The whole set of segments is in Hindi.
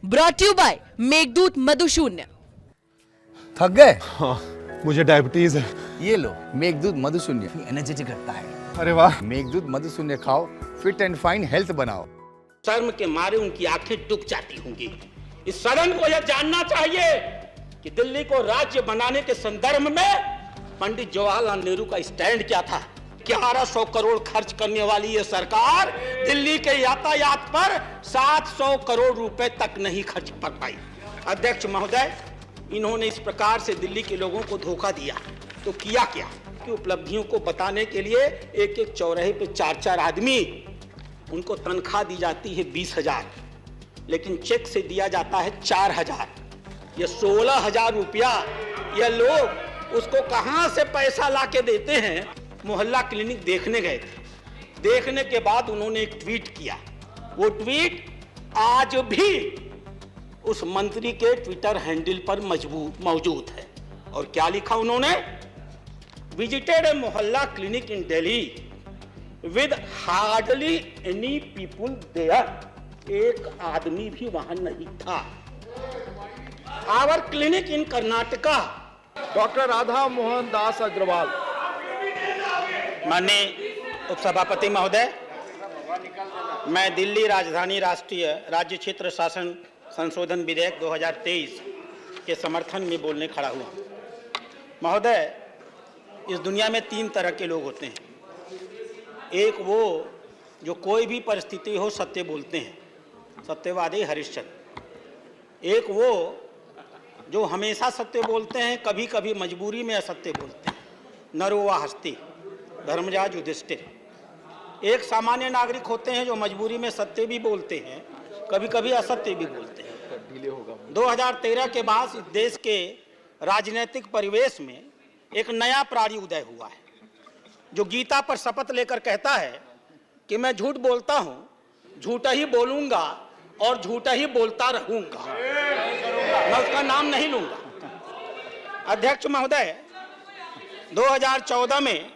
Brought you by Meghdoot Madhushunya. थक गए? हाँ, मुझे डायबिटीज है। ये लो मेघदूत मधुशून्य, एनर्जेटिक रखता है। अरे वाह। मेघदूत मधुशून्य खाओ, फिट एंड फाइन हेल्थ बनाओ। शर्म के मारे उनकी आंखें डूब जाती होंगी। इस सदन को यह जानना चाहिए कि दिल्ली को राज्य बनाने के संदर्भ में पंडित जवाहरलाल नेहरू का स्टैंड क्या था। 1100 करोड़ खर्च करने वाली ये सरकार दिल्ली के यातायात पर 700 करोड़ रुपए तक नहीं खर्च कर पाई। अध्यक्ष महोदय, इन्होंने इस प्रकार से दिल्ली के लोगों को धोखा दिया तो किया क्या कि उपलब्धियों को बताने के लिए एक एक चौराहे पे 4-4 आदमी, उनको तनख्वाह दी जाती है 20,000, लेकिन चेक से दिया जाता है 4,000। ये 16,000 रुपया ये लोग उसको कहां से पैसा ला के देते हैं। मोहल्ला क्लिनिक देखने गए थे, देखने के बाद उन्होंने एक ट्वीट किया। वो ट्वीट आज भी उस मंत्री के ट्विटर हैंडल पर मौजूद है। और क्या लिखा उन्होंने? Visited a mohalla clinic in Delhi with hardly any people there. एक आदमी भी वहां नहीं था। Our clinic in Karnataka. Doctor Radha Mohan Das Agrawal. माननीय उपसभापति महोदय, मैं दिल्ली राजधानी राष्ट्रीय राज्य क्षेत्र शासन संशोधन विधेयक 2023 के समर्थन में बोलने खड़ा हुआ। महोदय, इस दुनिया में 3 तरह के लोग होते हैं। एक वो जो कोई भी परिस्थिति हो सत्य बोलते हैं, सत्यवादी हरिश्चंद्र। एक वो जो हमेशा सत्य बोलते हैं, कभी कभी मजबूरी में असत्य बोलते हैं, नरोवा हस्ती, धर्मराज युधिष्ठिर। एक सामान्य नागरिक होते हैं जो मजबूरी में सत्य भी बोलते हैं, कभी कभी असत्य भी बोलते हैं। 2013 के बाद इस देश के राजनीतिक परिवेश में एक नया प्राणी उदय हुआ है, जो गीता पर शपथ लेकर कहता है कि मैं झूठ बोलता हूं, झूठा ही बोलूंगा और झूठा ही बोलता रहूंगा, मैं उसका नाम नहीं लूंगा। अध्यक्ष महोदय, 2014 में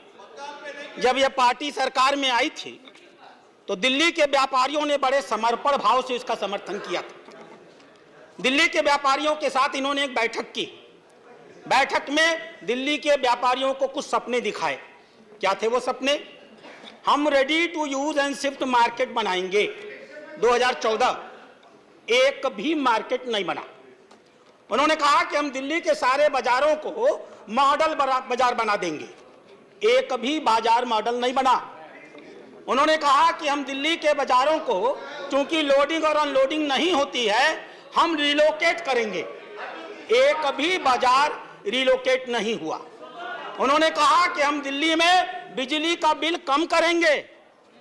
जब यह पार्टी सरकार में आई थी तो दिल्ली के व्यापारियों ने बड़े समर्पण भाव से इसका समर्थन किया था। दिल्ली के व्यापारियों के साथ इन्होंने एक बैठक की। बैठक में दिल्ली के व्यापारियों को कुछ सपने दिखाए। क्या थे वो सपने? हम ready to use and shift market बनाएंगे। 2014 एक भी मार्केट नहीं बना। उन्होंने कहा कि हम दिल्ली के सारे बाजारों को मॉडल बाजार बना देंगे। एक भी बाजार मॉडल नहीं बना। उन्होंने कहा कि हम दिल्ली के बाजारों को, चूंकि लोडिंग और अनलोडिंग नहीं होती है, हम रिलोकेट करेंगे। एक भी बाजार रिलोकेट नहीं हुआ। उन्होंने कहा कि हम दिल्ली में बिजली का बिल कम करेंगे।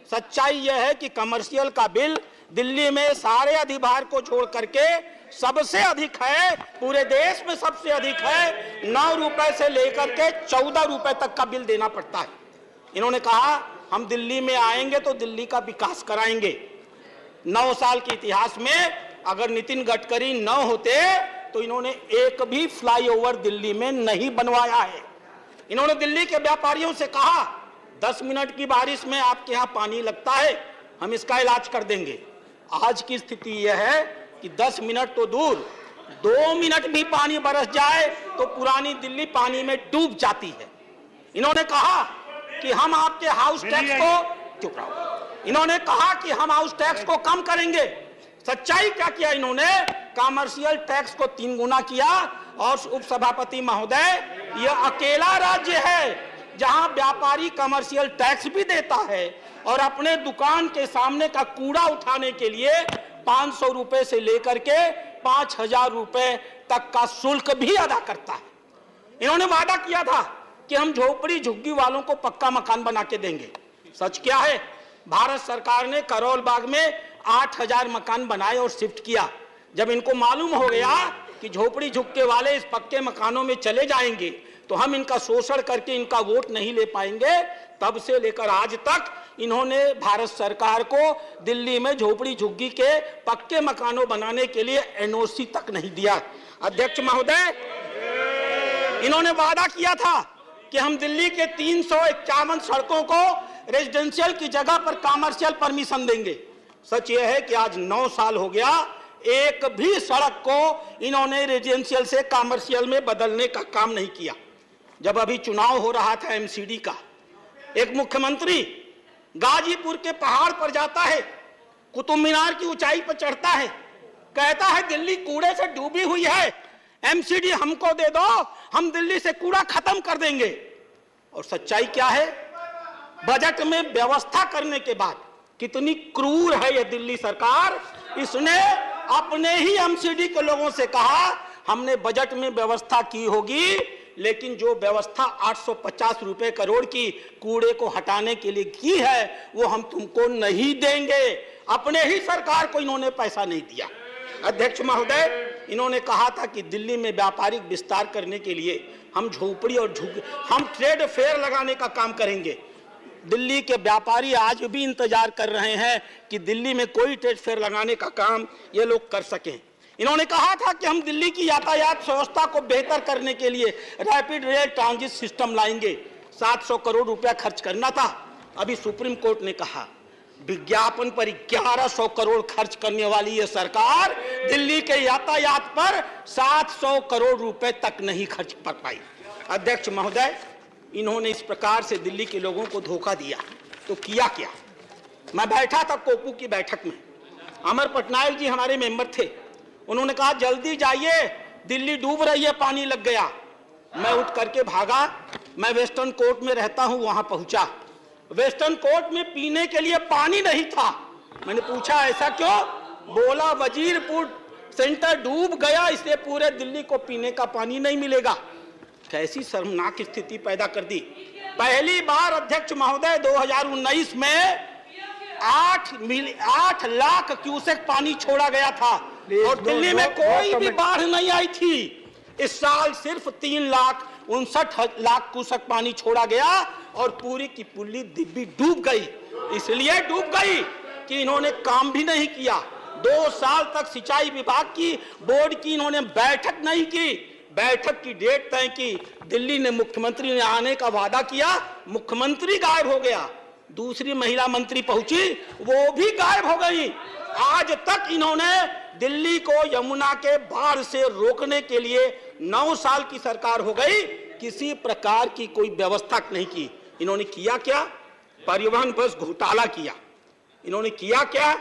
सच्चाई यह है कि कमर्शियल का बिल दिल्ली में सारे अधिभार को छोड़ करके सबसे अधिक है, पूरे देश में सबसे अधिक है। 9 रुपए से लेकर के 14 रुपए तक का बिल देना पड़ता है। इन्होंने कहा हम दिल्ली में आएंगे तो दिल्ली का विकास कराएंगे। 9 साल के इतिहास में अगर नितिन गडकरी न होते तो इन्होंने एक भी फ्लाईओवर दिल्ली में नहीं बनवाया है। इन्होंने दिल्ली के व्यापारियों से कहा 10 मिनट की बारिश में आपके यहाँ पानी लगता है, हम इसका इलाज कर देंगे। आज की स्थिति यह है कि 10 मिनट तो दूर, 2 मिनट भी पानी बरस जाए तो पुरानी दिल्ली पानी में डूब जाती है। इन्होंने कहा कि हम आपके हाउस टैक्स को, चुप रहो, इन्होंने कहा कि हम हाउस टैक्स को कम करेंगे। सच्चाई क्या किया इन्होंने? कमर्शियल टैक्स को 3 गुना किया। और उपसभापति महोदय, यह अकेला राज्य है जहां व्यापारी कमर्शियल टैक्स भी देता है और अपने दुकान के सामने का कूड़ा उठाने के लिए 500 रुपए से लेकर के 5,000 रुपए तक का शुल्क भी अदा करता है। इन्होंने वादा किया था कि हम झोपड़ी झुग्गी वालों को पक्का मकान बना के देंगे। सच क्या है? भारत सरकार ने करोल बाग में 8,000 मकान बनाए और शिफ्ट किया। जब इनको मालूम हो गया कि झोपड़ी झुग्गे वाले इस पक्के मकानों में चले जाएंगे तो हम इनका शोषण करके इनका वोट नहीं ले पाएंगे, तब से लेकर आज तक इन्होंने भारत सरकार को दिल्ली में झोपड़ी झुग्गी के पक्के मकानों बनाने के लिए एनओसी तक नहीं दिया। अध्यक्ष महोदय, इन्होंने वादा किया था कि हम दिल्ली के 351 सड़कों को रेजिडेंशियल की जगह पर कमर्शियल परमिशन देंगे। सच यह है कि आज 9 साल हो गया, एक भी सड़क को इन्होंने रेजिडेंशियल से कमर्शियल में बदलने का काम नहीं किया। जब अभी चुनाव हो रहा था एमसीडी का, एक मुख्यमंत्री गाजीपुर के पहाड़ पर जाता है, कुतुब मीनार की ऊंचाई पर चढ़ता है, कहता है दिल्ली कूड़े से डूबी हुई है, एमसीडी हमको दे दो, हम दिल्ली से कूड़ा खत्म कर देंगे। और सच्चाई क्या है? बजट में व्यवस्था करने के बाद कितनी क्रूर है यह दिल्ली सरकार। इसने अपने ही एमसीडी के लोगों से कहा हमने बजट में व्यवस्था की होगी, लेकिन जो व्यवस्था 850 रुपए करोड़ की कूड़े को हटाने के लिए की है वो हम तुमको नहीं देंगे। अपने ही सरकार को इन्होंने पैसा नहीं दिया। अध्यक्ष महोदय, इन्होंने कहा था कि दिल्ली में व्यापारिक विस्तार करने के लिए हम झोपड़ी और हम ट्रेड फेयर लगाने का काम करेंगे। दिल्ली के व्यापारी आज भी इंतजार कर रहे हैं कि दिल्ली में कोई ट्रेड फेयर लगाने का काम ये लोग कर सकें। इन्होंने कहा था कि हम दिल्ली की यातायात व्यवस्था को बेहतर करने के लिए रैपिड रेल ट्रांजिट सिस्टम लाएंगे। 700 करोड़ रुपया खर्च करना था। अभी सुप्रीम कोर्ट ने कहा विज्ञापन पर 1100 करोड़ खर्च करने वाली ये सरकार दिल्ली के यातायात पर 700 करोड़ रुपए तक नहीं खर्च कर पाई। अध्यक्ष महोदय, इन्होंने इस प्रकार से दिल्ली के लोगों को धोखा दिया तो किया क्या? मैं बैठा था कोपू की बैठक में, अमर पटनायक जी हमारे मेंबर थे। उन्होंने कहा जल्दी जाइए, दिल्ली डूब रही है, पानी लग गया। मैं उठ करके भागा, मैं वेस्टर्न कोर्ट में रहता हूं, वहां पहुंचा। वेस्टर्न कोर्ट में पीने के लिए पानी नहीं था। मैंने पूछा ऐसा क्यों? बोला वजीरपुर सेंटर डूब गया, इसलिए पूरे दिल्ली को पीने का पानी नहीं मिलेगा। कैसी शर्मनाक स्थिति पैदा कर दी। पहली बार अध्यक्ष महोदय 2019 में 8 लाख क्यूसेक पानी छोड़ा गया था और दिल्ली में कोई भी बाढ़ नहीं आई थी। इस साल सिर्फ 3,59,00,000 क्यूसेक पानी छोड़ा गया और पूरी की पूरी दिल्ली डूब गई। इसलिए डूब गई कि इन्होंने काम भी नहीं किया। 2 साल तक सिंचाई विभाग की बोर्ड की इन्होंने बैठक नहीं की। बैठक की डेट तय की, दिल्ली ने मुख्यमंत्री ने आने का वादा किया, मुख्यमंत्री गायब हो गया। दूसरी महिला मंत्री पहुंची, वो भी गायब हो गई। आज तक इन्होंने दिल्ली को यमुना के बाढ़ से रोकने के लिए 9 साल की सरकार हो गई, किसी प्रकार की कोई व्यवस्था नहीं की। इन्होंने किया क्या? परिवहन बस घोटाला किया। इन्होंने किया क्या?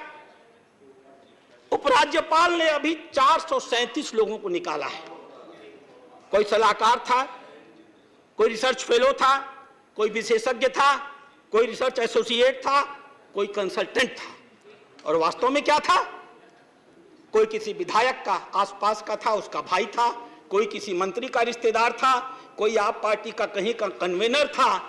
उपराज्यपाल ने अभी 437 लोगों को निकाला है। कोई सलाहकार था, कोई रिसर्च फेलो था, कोई विशेषज्ञ था, कोई रिसर्च एसोसिएट था, कोई कंसल्टेंट था। और वास्तव में क्या था? कोई किसी विधायक का आसपास का था, उसका भाई था, कोई किसी मंत्री का रिश्तेदार था, कोई आप पार्टी का कहीं का कन्वेनर था।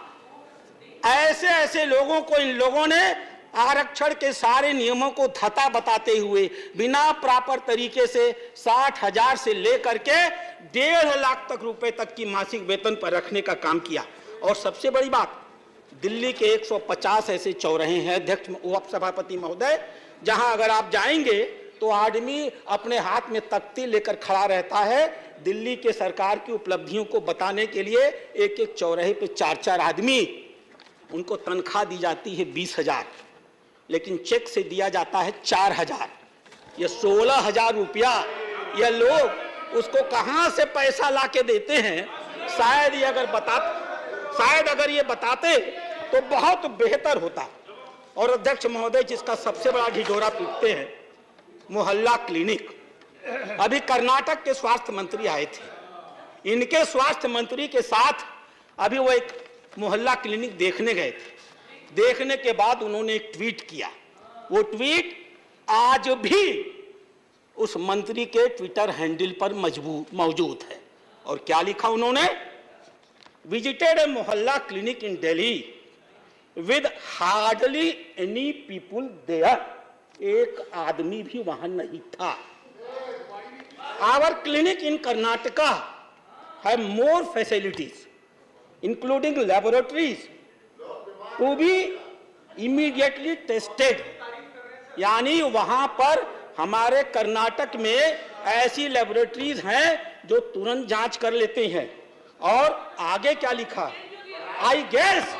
ऐसे ऐसे लोगों को इन लोगों ने आरक्षण के सारे नियमों को धता बताते हुए बिना प्रॉपर तरीके से 60,000 से लेकर के 1.5 लाख तक रुपए तक की मासिक वेतन पर रखने का काम किया। और सबसे बड़ी बात, दिल्ली के 150 ऐसे चौराहे हैं अध्यक्ष उपसभापति महोदय, जहां अगर आप जाएंगे तो आदमी अपने हाथ में तख्ती लेकर खड़ा रहता है दिल्ली के सरकार की उपलब्धियों को बताने के लिए। एक एक चौराहे पे 4-4 आदमी, उनको तनख्वाह दी जाती है 20,000, लेकिन चेक से दिया जाता है 4,000। ये 16,000 रुपया ये लोग उसको कहां से पैसा लाके देते हैं? शायद अगर ये बताते तो बहुत बेहतर होता। और अध्यक्ष महोदय, जिसका सबसे बड़ा ढिढोरा पीटते हैं, मोहल्ला क्लिनिक। अभी कर्नाटक के स्वास्थ्य मंत्री आए थे, इनके स्वास्थ्य मंत्री के साथ अभी वो एक मोहल्ला क्लिनिक देखने गए थे। देखने के बाद उन्होंने एक ट्वीट किया। वो ट्वीट आज भी उस मंत्री के ट्विटर हैंडल पर मौजूद है। और क्या लिखा उन्होंने? Visited a mohalla clinic in Delhi with hardly any people there. एक आदमी भी वहां नहीं था। Our clinic in Karnataka have more facilities including laboratories to be immediately tested. यानी वहां पर हमारे कर्नाटक में ऐसी लैबोरेटरीज हैं जो तुरंत जांच कर लेते हैं। और आगे क्या लिखा? I guess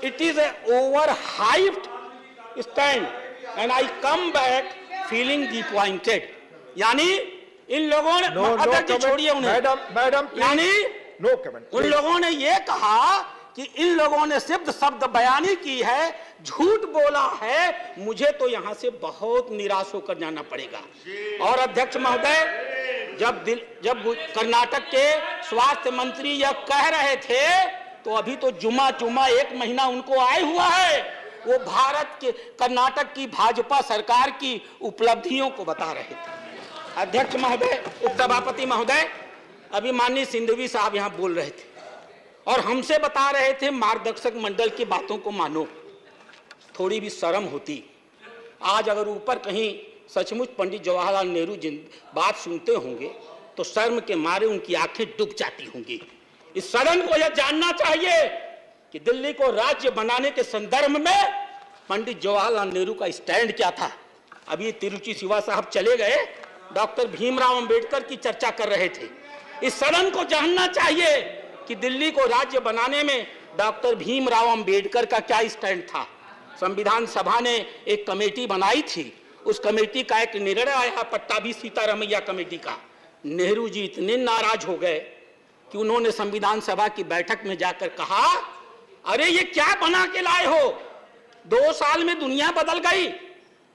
it is a over hyped stand and I come back feeling disappointed, यानी इन लोगों ने No, no अध्यक्ष जी comment. छोड़िए उन्हें, Madam, please. यानी No comment. उन लोगों ने ये कहा कि इन लोगों ने सिर्फ शब्द बयानी की है, झूठ बोला है, मुझे तो यहां से बहुत निराश होकर जाना पड़ेगा। और अध्यक्ष महोदय, जब कर्नाटक के स्वास्थ्य मंत्री यह कह रहे थे तो अभी तो जुमा 1 महीना उनको आए हुआ है, वो भारत के कर्नाटक की भाजपा सरकार की उपलब्धियों को बता रहे थे। अध्यक्ष महोदय, उपसभापति महोदय, अभी माननीय सिंघवी साहब यहां बोल रहे थे और हमसे बता रहे थे मार्गदर्शक मंडल की बातों को मानो, थोड़ी भी शर्म होती। आज अगर ऊपर कहीं सचमुच पंडित जवाहरलाल नेहरू जी बात सुनते होंगे तो शर्म के मारे उनकी आंखें डूब जाती होंगी। इस सदन को यह जानना चाहिए कि दिल्ली को राज्य बनाने के संदर्भ में पंडित जवाहरलाल नेहरू का स्टैंड क्या था। अभी तिरुचि शिवा साहब चले गए, डॉक्टर भीमराव अंबेडकर की चर्चा कर रहे थे। इस सदन को जानना चाहिए कि दिल्ली को राज्य बनाने में डॉक्टर भीमराव अंबेडकर का क्या स्टैंड था। संविधान सभा ने एक कमेटी बनाई थी, उस कमेटी का एक निर्णय आया पट्टाभी सीतारमैया कमेटी का। नेहरू जी इतने नाराज हो गए कि उन्होंने संविधान सभा की बैठक में जाकर कहा, अरे ये क्या बना के लाए हो, 2 साल में दुनिया बदल गई,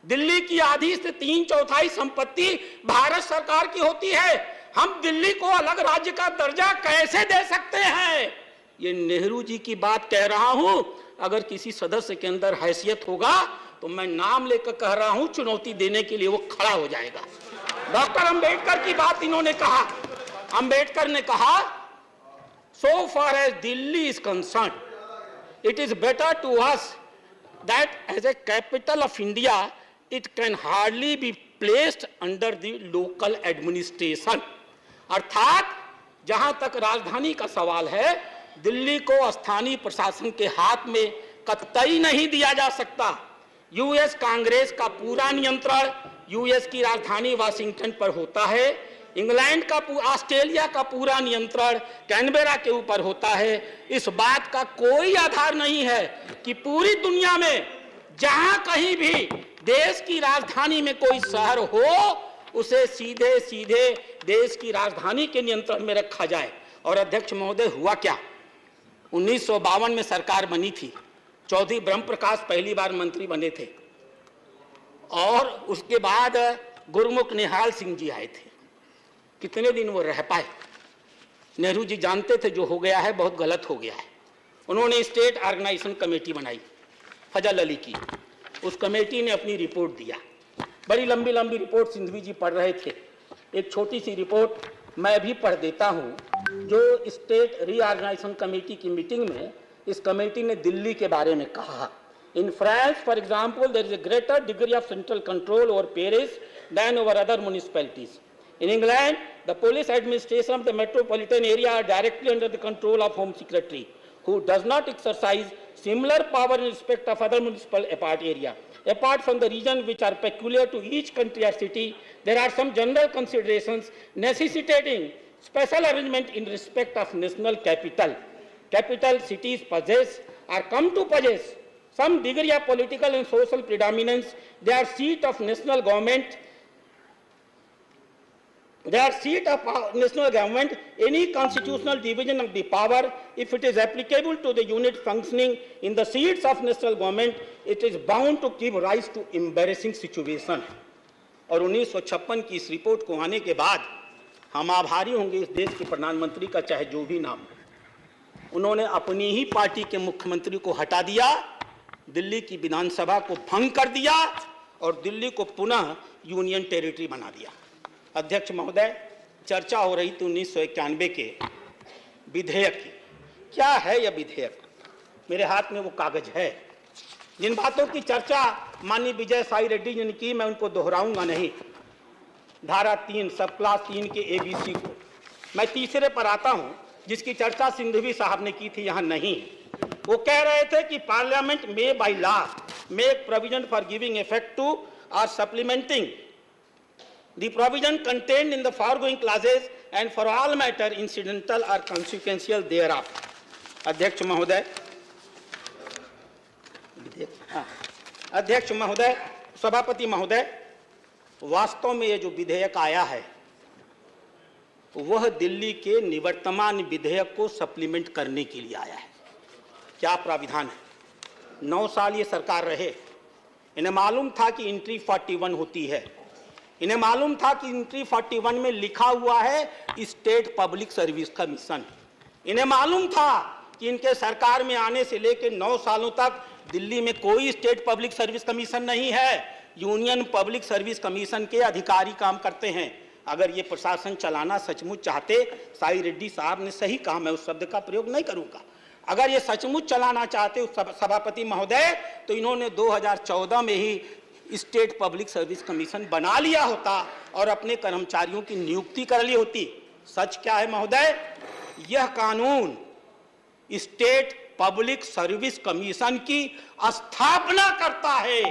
दिल्ली की आधी से 3/4 संपत्ति भारत सरकार की होती है, हम दिल्ली को अलग राज्य का दर्जा कैसे दे सकते हैं। ये नेहरू जी की बात कह रहा हूं, अगर किसी सदस्य के अंदर हैसियत होगा तो मैं नाम लेकर कह रहा हूं, चुनौती देने के लिए वो खड़ा हो जाएगा। डॉक्टर अंबेडकर की बात इन्होंने कहा, अंबेडकर ने कहा, so far as Delhi is concerned, it is better to us that as a capital of India it can hardly be placed under the local administration. अर्थात जहां तक राजधानी का सवाल है, दिल्ली को स्थानीय प्रशासन के हाथ में कतई नहीं दिया जा सकता। यूएस कांग्रेस का पूरा नियंत्रण यूएस की राजधानी वाशिंगटन पर होता है, इंग्लैंड का, ऑस्ट्रेलिया का पूरा नियंत्रण कैनबेरा के ऊपर होता है। इस बात का कोई आधार नहीं है कि पूरी दुनिया में जहां कहीं भी देश की राजधानी में कोई शहर हो, उसे सीधे सीधे देश की राजधानी के नियंत्रण में रखा जाए। और अध्यक्ष महोदय, हुआ क्या, 1952 में सरकार बनी थी, चौधरी ब्रह्म प्रकाश पहली बार मंत्री बने थे और उसके बाद गुरमुख निहाल सिंह जी आए थे। कितने दिन वो रह पाए। नेहरू जी जानते थे जो हो गया है बहुत गलत हो गया है। उन्होंने स्टेट ऑर्गेनाइजेशन कमेटी बनाई फजल अली की, उस कमेटी ने अपनी रिपोर्ट दिया, बड़ी लंबी लंबी रिपोर्ट सिंघवी जी पढ़ रहे थे। एक छोटी सी रिपोर्ट मैं भी पढ़ देता हूं, जो स्टेट रीऑर्गेनाइजेशन कमेटी की मीटिंग में इस कमेटी ने दिल्ली के बारे में कहा। In France for example there is a greater degree of central control over Paris than over other municipalities. In England, the police administration of the metropolitan area are directly under the control of Home Secretary, who does not exercise similar power in respect of other municipal area. Apart from the regions which are peculiar to each country or city, there are some general considerations necessitating special arrangement in respect of national capital. Capital cities possess or come to possess some degree of political and social predominance. They are seat of national government. They are seat of national government. Any constitutional division of the power, if it is applicable to the unit functioning in the seats of national government, it is bound to give rise to embarrassing situation. और 1956 की इस रिपोर्ट को आने के बाद हम आभारी होंगे इस देश के प्रधानमंत्री का, चाहे जो भी नाम, उन्होंने अपनी ही पार्टी के मुख्यमंत्री को हटा दिया, दिल्ली की विधानसभा को भंग कर दिया और दिल्ली को पुनः यूनियन टेरिटरी बना दिया। अध्यक्ष महोदय, चर्चा हो रही थी 1991 के विधेयक की। क्या है यह विधेयक? मेरे हाथ में वो कागज है। जिन बातों की चर्चा माननीय विजय साई रेड्डी जी ने की, मैं उनको दोहराऊंगा नहीं। धारा 3 सब क्लास 3 के ABC को मैं तीसरे पर आता हूं, जिसकी चर्चा सिंघवी साहब ने की थी, यहां नहीं। वो कह रहे थे कि parliament may by law make provision for giving effect to और supplementing the provision contained in the foregoing clauses and for all matter incidental or consequential thereof. अध्यक्ष महोदय, अध्यक्ष महोदय, सभापति महोदय, वास्तव में ये जो विधेयक आया है वह दिल्ली के निवर्तमान विधेयक को सप्लीमेंट करने के लिए आया है। क्या प्राविधान है? 9 साल ये सरकार रहे, इन्हें मालूम था कि एंट्री 41 होती है, इन्हें मालूम था कि एंट्री 41 में लिखा हुआ है स्टेट पब्लिक सर्विस कमीशन, इन्हें मालूम था कि इनके सरकार में आने से लेकर 9 सालों तक दिल्ली में कोई स्टेट पब्लिक सर्विस कमीशन नहीं है, यूनियन पब्लिक सर्विस कमीशन के अधिकारी काम करते हैं। अगर ये प्रशासन चलाना सचमुच चाहते, साई रेड्डी साहब ने सही कहा, मैं उस शब्द का प्रयोग नहीं करूंगा, अगर ये सचमुच चलाना चाहते सभापति महोदय तो इन्होंने 2014 में ही स्टेट पब्लिक सर्विस कमीशन बना लिया होता और अपने कर्मचारियों की नियुक्ति कर ली होती। सच क्या है महोदय? यह कानून स्टेट पब्लिक सर्विस कमीशन की स्थापना करता है,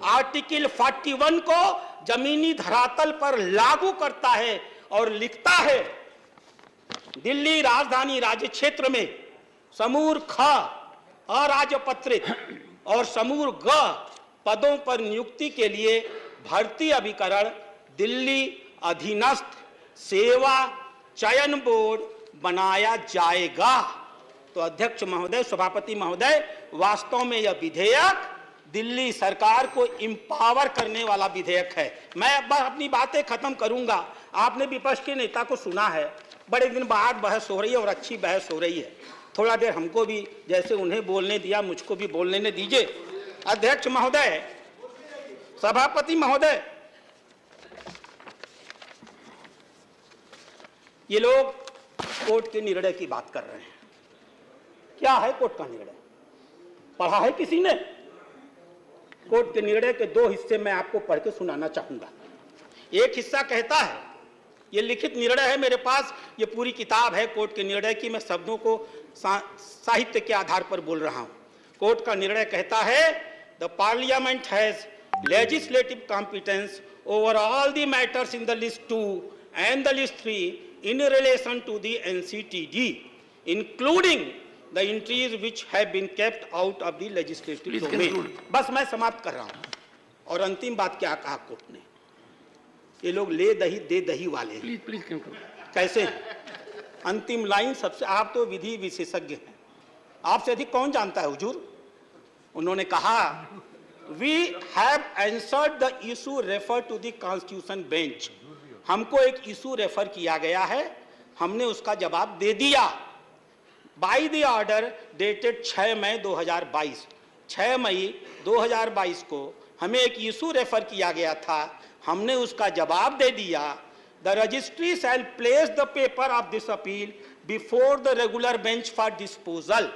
आर्टिकल 41 को जमीनी धरातल पर लागू करता है और लिखता है दिल्ली राजधानी राज्य क्षेत्र में समूह ख अराजपत्रित और समूह ग पदों पर नियुक्ति के लिए भर्ती अभिकरण दिल्ली अधीनस्थ सेवा चयन बोर्ड बनाया जाएगा। तो अध्यक्ष महोदय, सभापति महोदय, वास्तव में यह विधेयक दिल्ली सरकार को इंपावर करने वाला विधेयक है। मैं अब अपनी बातें खत्म करूंगा। आपने विपक्ष के नेता को सुना है, बड़े दिन बाद बहस हो रही है और अच्छी बहस हो रही है। थोड़ा देर हमको भी जैसे उन्हें बोलने दिया मुझको भी बोलने दीजिए। अध्यक्ष महोदय, सभापति महोदय, ये लोग कोर्ट के निर्णय की बात कर रहे हैं। क्या है कोर्ट का निर्णय? पढ़ा है किसी ने? कोर्ट के निर्णय के 2 हिस्से मैं आपको पढ़ के सुनाना चाहूंगा। एक हिस्सा कहता है, ये लिखित निर्णय है मेरे पास, ये पूरी किताब है कोर्ट के निर्णय की, मैं शब्दों को साहित्य के आधार पर बोल रहा हूं। कोर्ट का निर्णय कहता है, the parliament has legislative competence over all the matters in the list 2 and the list 3 in relation to the NCTD, including the entries which have been kept out of the legislative domain। बस मैं समाप्त कर रहा हूं। और अंतिम बात क्या कहा कोर्ट ने? ये लोग ले दही दे दही वाले हैं। प्लीज कैसे? अंतिम लाइन सबसे, आप तो विधि विशेषज्ञ हैं, आपसे अधिक कौन जानता है हुजूर? उन्होंने कहा, we have answered the issue refer to the constitution bench. हमको एक इशू रेफर किया गया है, हमने उसका जवाब दे दिया। बाई द ऑर्डर डेटेड 6 मई 2022, 6 मई 2022 को हमें एक इशू रेफर किया गया था, हमने उसका जवाब दे दिया। The registry shall place the paper of this appeal before the regular bench for disposal.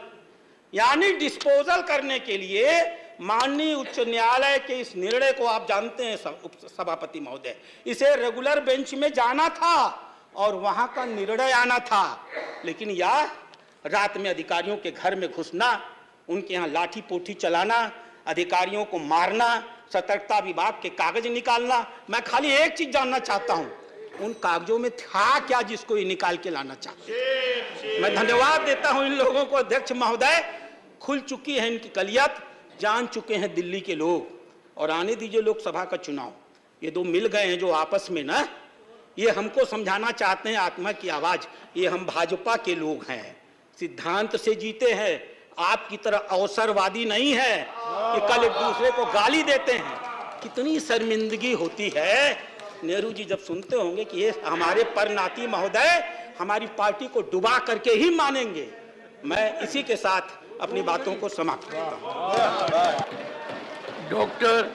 यानी डिस्पोजल करने के लिए माननीय उच्च न्यायालय के इस निर्णय को आप जानते हैं सभापति महोदय, इसे रेगुलर बेंच में जाना था और वहां का निर्णय आना था, लेकिन यह रात में अधिकारियों के घर में घुसना, उनके यहाँ लाठी पोठी चलाना, अधिकारियों को मारना, सतर्कता विभाग के कागज निकालना। मैं खाली एक चीज जानना चाहता हूं, उन कागजों में था क्या जिसको ये निकाल के लाना चाहते? मैं धन्यवाद देता हूं इन लोगों को। अध्यक्ष महोदय, खुल चुकी है इनकी कलियत, जान चुके हैं दिल्ली के लोग। और आने दीजिए लोकसभा का चुनाव, ये 2 मिल गए हैं जो आपस में ना, ये हमको समझाना चाहते हैं आत्मा की आवाज। ये हम भाजपा के लोग हैं, सिद्धांत से जीते हैं, आपकी तरह अवसरवादी नहीं है कि कल एक दूसरे को गाली देते हैं। कितनी शर्मिंदगी होती है। नेहरू जी जब सुनते होंगे कि ये हमारे परनाती महोदय हमारी पार्टी को डुबा करके ही मानेंगे। मैं इसी के साथ अपनी बातों को समाप्त करता हूं। डॉक्टर